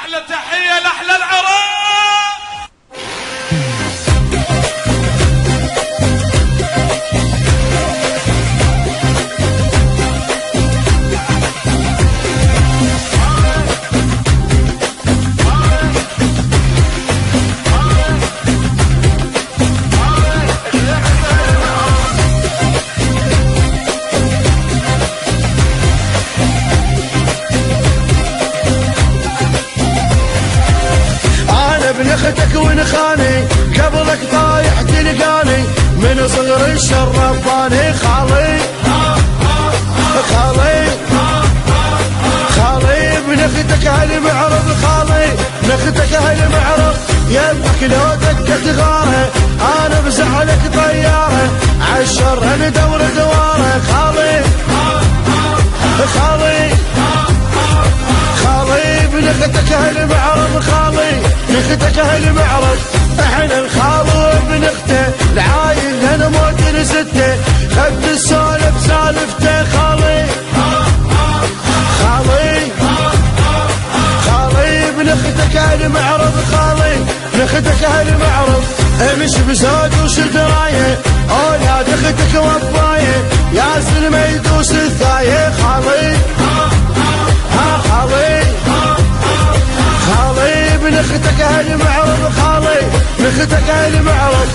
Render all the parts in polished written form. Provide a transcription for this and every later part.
احلى تحيه لاحلى العراق. بنختك ونخاني قبلك طايح تلقاني من صغر الشر رباني خالي خالي خالي بنختك هالمعرض خالي نختك هالمعرض يمك لو دكت غاره انا بزعلك طياره عالشر ندور دواره خالي خالي خالي بنختك هالمعرض خالي نختك هالمعرض احنا الخال وبنخته العايل انا موت نسته خد السالف سالفته خالي خالي خالي بنختك هالمعرض خالي نختك هالمعرض امشي بزاد وشد رايه اولاد اختك وفايه يا سلمى يدوس الثايه خالي خالي خالي بنختك هالمعرض خالي نختك هالمعرض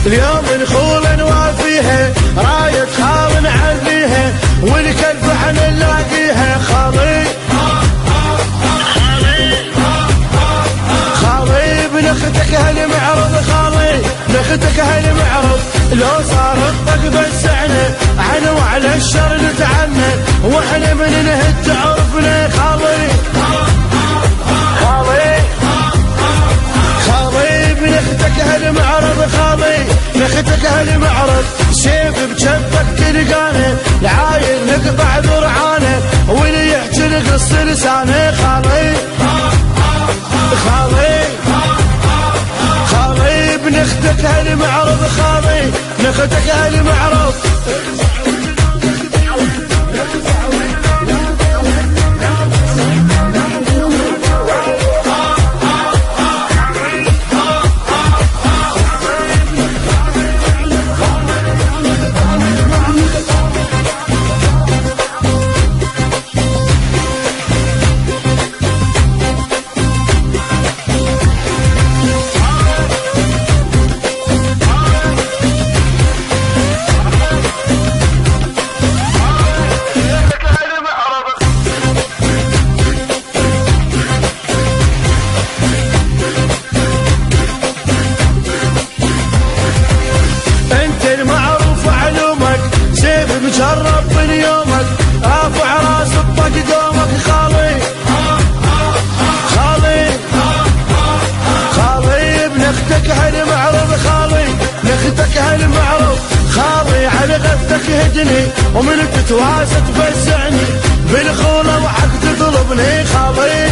اليوم نخول نوافيها راية خال نعليها والكلب احنا نلاقيها خالي خالي بنختك هالمعرض خالي نختك هالمعرض لو صار الطق بسعنا عنا وعلى الشر نتعنى واحنا من نهد تعرفنا خالي خالي خالي بنختك هالمعرض خالي نختك هالمعرض سيف بجبك تلقانه العايل نقطع ذرعانه واللي يحكي نقص لسانه خالي خالي خالي بنختك هالمعرض خالي نختك هالمعرض مجرب من يومك رافع راس الطق دومك خالي خالي خالي بنختك هالمعرض خالي نختك هالمعرض خالي على غثك هدني ومن تتواسى تفزعني بالخولة وحق تطلبني خالي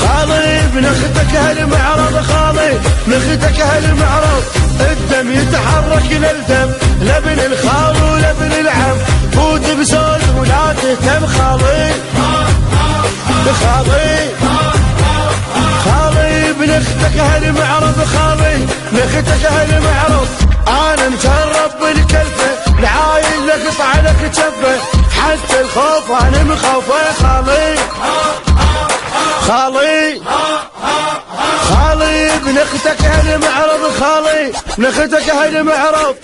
خالي بنختك هالمعرض خالي نختك هالمعرض الدم يتحرك للدم لبن الخال ولبن العم فوت بزول ولا تهتم خالي خالي خالي بنختك هالمعرض خالي نختك هالمعرض انا مجرب بالكلفه العايل لقطع لك جبه حتى الخوف انا مخوفه خالي خالي خالي بنختك هالمعرض خالي نختك هالمعرض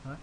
ها